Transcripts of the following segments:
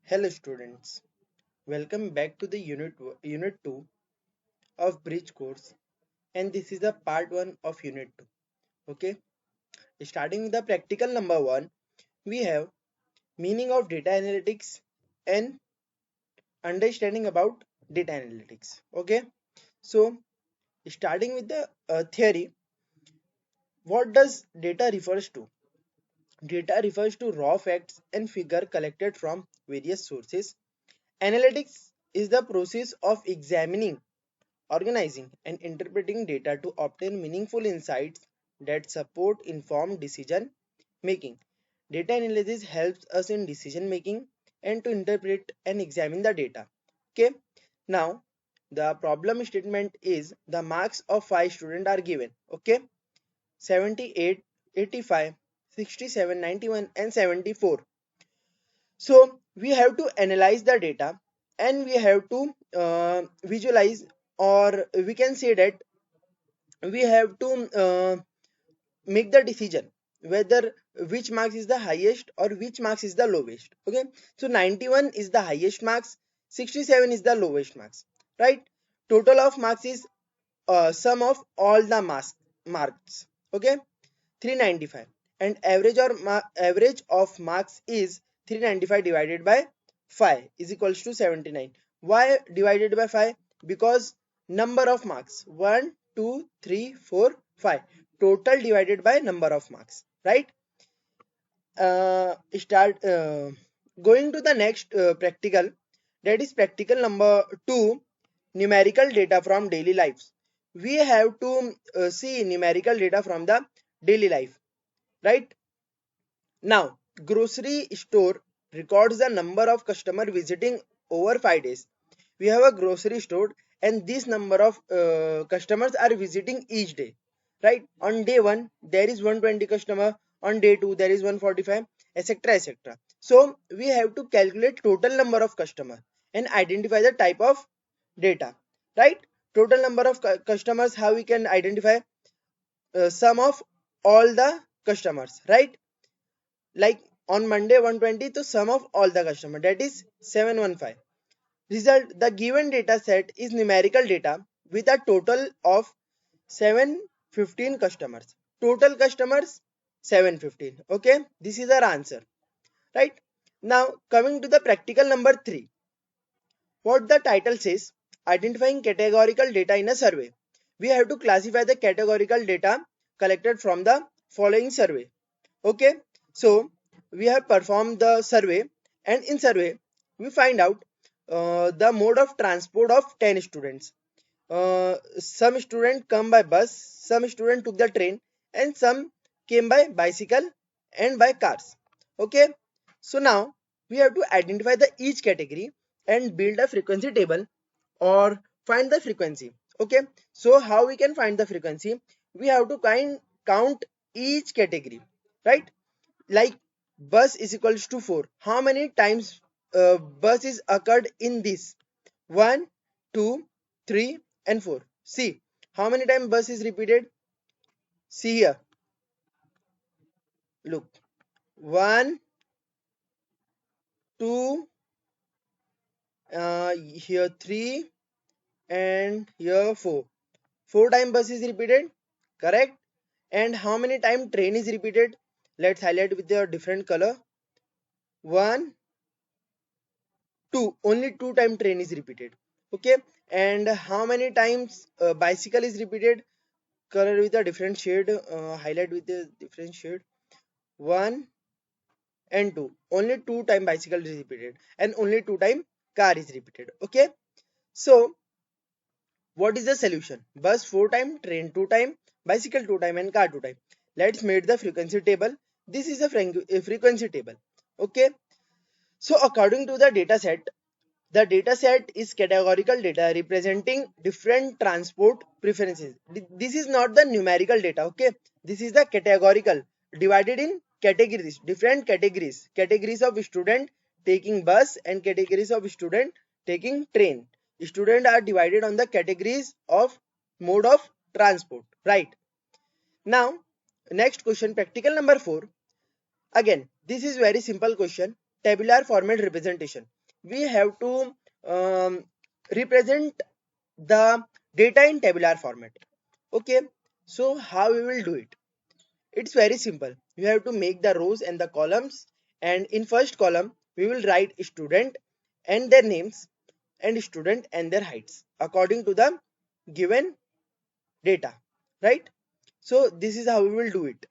Hello students, welcome back to the unit 2 of bridge course, and this is the part 1 of unit 2. Okay, starting with the practical number 1, we have meaning of data analytics and understanding about data analytics. Okay, so starting with the theory, what does data refers to? Data refers to raw facts and figure collected from various sources. Analytics is the process of examining, organizing, and interpreting data to obtain meaningful insights that support informed decision making. Data analysis helps us in decision making and to interpret and examine the data. Okay, now the problem statement is the marks of 5 students are given. Okay, 78, 85, 67, 91, and 74. So we have to analyze the data and we have to visualize, or we can say that we have to make the decision whether which marks is the highest or which marks is the lowest. Okay, so 91 is the highest marks, 67 is the lowest marks, right? Total of marks is sum of all the marks. Okay, 395, and average of marks is 395 divided by 5 is equals to 79. Why divided by 5? Because number of marks 1 2 3 4 5, total divided by number of marks, right? Start going to the next practical, that is practical number 2, numerical data from daily lives. We have to see numerical data from the daily life, right? Now, grocery store records the number of customer visiting over 5 days. We have a grocery store and this number of customers are visiting each day, right? On day 1 there is 120 customer, on day 2 there is 145, etc, etc. So we have to calculate total number of customer and identify the type of data, right? Total number of customers, how we can identify? Sum of all the customers, right? Like on Monday 120, to sum of all the customer, that is 715. Result, the given data set is numerical data with a total of 715 customers. Total customers 715. Okay, this is our answer, right? Now coming to the practical number 3, what the title says, identifying categorical data in a survey. We have to classify the categorical data collected from the following survey. Okay, so we have performed the survey, and in survey we find out the mode of transport of 10 students. Some students come by bus, some students took the train, and some came by bicycle and by cars. Okay, so now we have to identify the each category and build a frequency table or find the frequency. Okay, so how we can find the frequency? We have to count each category, right? Like bus is equals to 4. How many times bus is occurred in this? 1, 2, 3, and 4. See how many times bus is repeated. See here, look, 1, 2, here 3, and here 4. 4 times bus is repeated, correct? And how many times train is repeated? Let's highlight with a different color. 1, 2, only 2 times train is repeated. Okay, and how many times bicycle is repeated? Color with a different shade, highlight with a different shade. 1 and 2, only 2 times bicycle is repeated, and only 2 times car is repeated. Okay, so what is the solution? Bus 4 times, train 2 times, bicycle 2 times, and car 2 times. Let's make the frequency table. This is a frequency table. Okay, so according to the data set, the data set is categorical data representing different transport preferences. This is not the numerical data. Okay, this is the categorical, divided in categories, different categories of student taking bus and categories of student taking train. Students are divided on the categories of mode of transport, right? Now next question, practical number 4. Again, this is very simple question. Tabular format representation. we have to um, represent the data in tabular format. Okay, so how we will do it? It's very simple. You have to make the rows and the columns, and in first column we will write student and their names and student and their heights according to the given data, right? So this is how we will do it,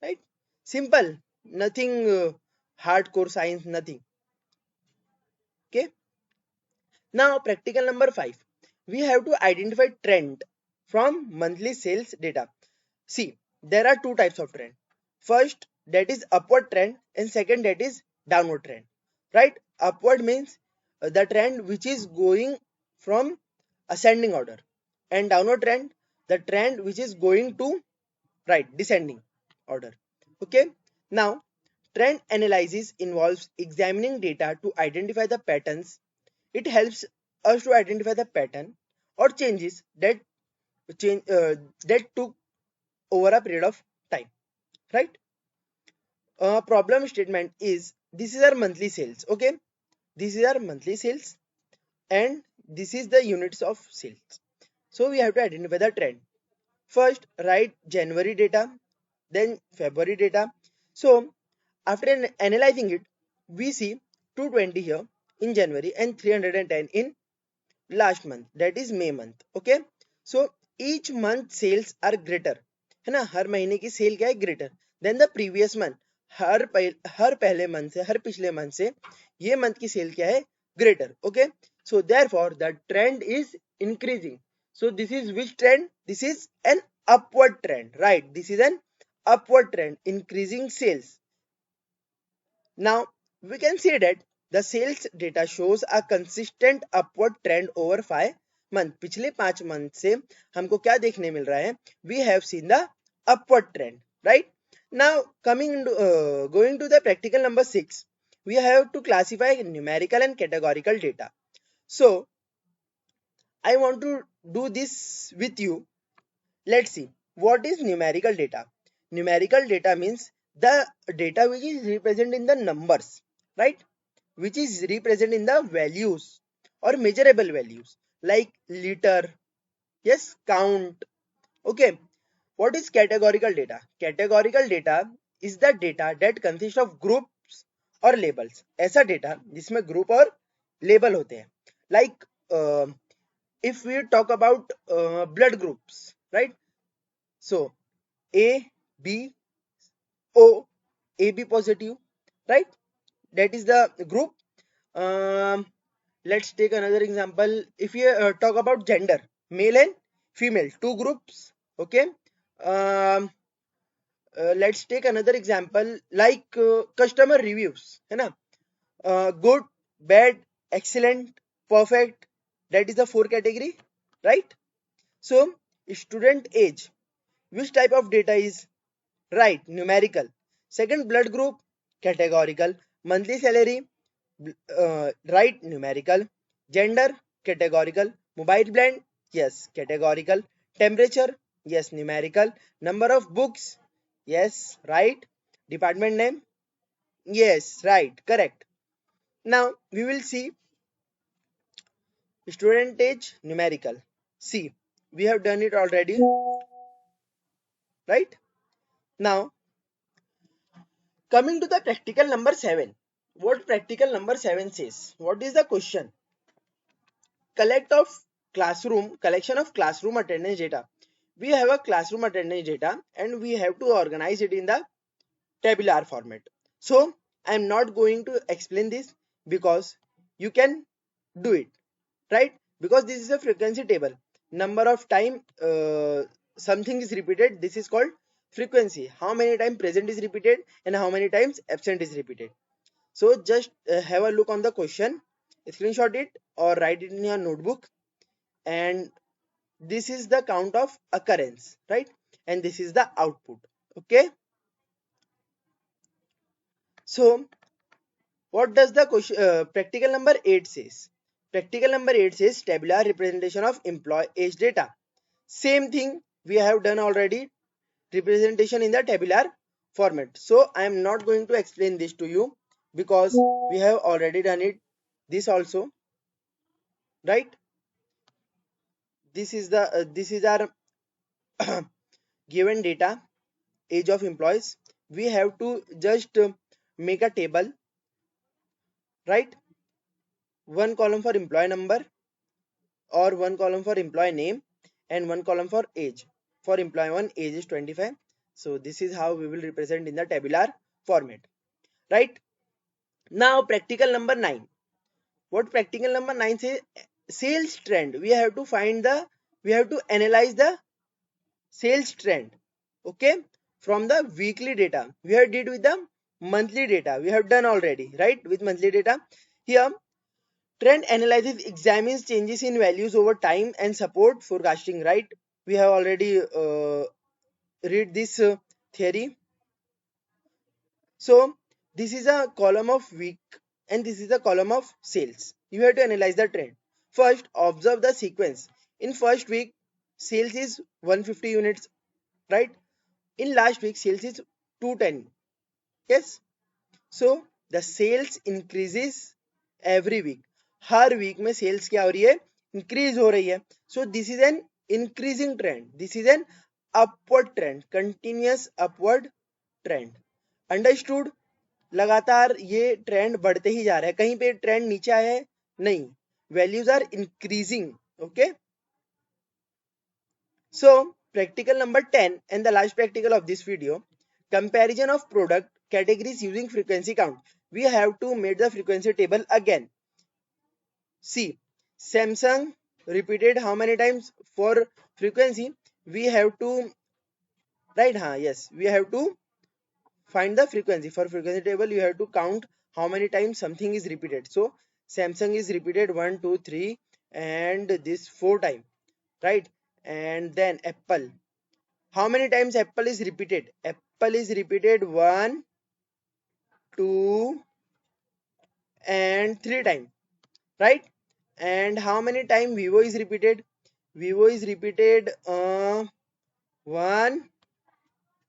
right? Simple, nothing hardcore science, nothing. Okay. Now practical number 5. We have to identify trend from monthly sales data. See, there are two types of trend. First, that is upward trend, and second, that is downward trend. Right? Upward means the trend which is going from ascending order, and downward trend, the trend which is going to right descending order. Okay. Now, trend analysis involves examining data to identify the patterns. It helps us to identify the pattern or changes change that took over a period of time, right? Problem statement is this is our monthly sales. Okay, this is our monthly sales and this is the units of sales. So we have to identify the trend. First write January data, then February data. So after analyzing it, we see 220 here in January and 310 in last month, that is May month. Okay, so each month sales are greater, है ना, हर महीने की sale क्या है, greater than the previous month. हर पहले month से, हर पिछले मंथ से ये मंथ की सेल क्या है, greater. Okay, so therefore the trend is increasing. So this is which trend, this is an upward trend, right? This is an upward trend, increasing sales. Now we can see that the sales data shows a consistent upward trend over 5 months. पिछले 5 month से हमको क्या देखने मिल रहा है? We have seen the upward trend, right? Now going to the practical number 6, we have to classify numerical and categorical data. So I want to do this with you. Let's see what is numerical data. Numerical data means the data which is represented in the numbers, right? Which is represented in the values or measurable values like liter, yes, count. Okay, what is categorical data? Categorical data is the data that consists of groups or labels. ऐसा data जिसमें group और label होते हैं. Like if we talk about blood groups, right? So A, B, O, AB positive, right? That is the group. Um, let's take another example. If you talk about gender, male and female, two groups. Okay. Um, let's take another example like customer reviews. है ना? Good, bad, excellent, perfect. That is the 4 category, right? So student age. Which type of data is right? Numerical. Second, blood group, categorical. Monthly salary, right? Numerical. Gender, categorical. Mobile plan, yes, categorical. Temperature, yes, numerical. Number of books, yes, right. Department name, yes, right, correct. Now we will see student age, numerical. See, we have done it already, right? Now coming to the practical number 7. What practical number 7 says? What is the question? Collection of classroom attendance data. We have a classroom attendance data and we have to organize it in the tabular format. So I am not going to explain this because you can do it, right? Because this is a frequency table. Number of time something is repeated, this is called frequency. How many times present is repeated and how many times absent is repeated. So just have a look on the question, screenshot it or write it in your notebook, and this is the count of occurrence, right? And this is the output. Okay, so what does the question practical number 8 says? Practical number 8 says tabular representation of employee age data. Same thing we have done already, representation in the tabular format. So I am not going to explain this to you because we have already done it. this also, right? This is our given data, age of employees. We have to just make a table, right? One column for employee number, or one column for employee name, and one column for age. For employee 1, age is 25. So this is how we will represent in the tabular format, right? Now practical number 9. What practical number 9 says? Sales trend. We have to analyze the sales trend, okay, from the weekly data. We have did with the monthly data. We have done already, right, with monthly data. Here trend analysis examines changes in values over time and support forecasting, right? We have already read this theory. So this is a column of week and this is a column of sales. You have to analyze the trend. First, observe the sequence. In first week, sales is 150 units, right? In last week, sales is 210. Yes. So the sales increases every week. Her week में sales क्या हो रही है? Increase हो रही है. So this is an increasing trend. This is an upward trend. Continuous upward trend. Understood? लगातार ये ट्रेंड बढ़ते ही जा रहा है. कहीं पे ट्रेंड नीचे आया है? नहीं. Values are increasing. Okay. So practical number 10 and the last practical of this video, comparison of product categories using frequency count. We have to make the frequency table again. See, Samsung repeated how many times for frequency? We have to, right? Yes, we have to find the frequency. For frequency table, you have to count how many times something is repeated. So Samsung is repeated 1, 2, 3 and this 4 times, right? And then Apple. How many times Apple is repeated? Apple is repeated 1, 2 and 3 times, right? And how many times Vivo is repeated? Vivo is repeated 1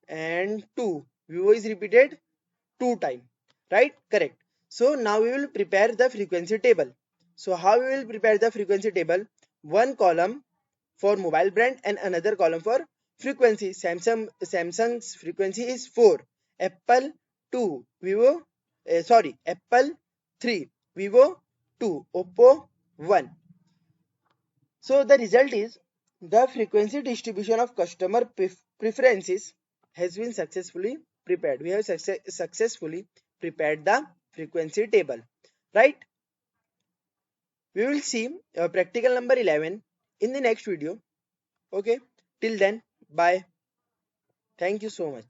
and 2. Vivo is repeated 2 times, right? Correct. So now we will prepare the frequency table. So how we will prepare the frequency table? One column for mobile brand and another column for frequency. Samsung's frequency is 4, Apple 2, Vivo Apple 3, Vivo 2, Oppo 1. So the result is the frequency distribution of customer preferences has been successfully prepared. We have successfully prepared the frequency table, right? We will see practical number 11 in the next video. Okay, till then, bye. Thank you so much.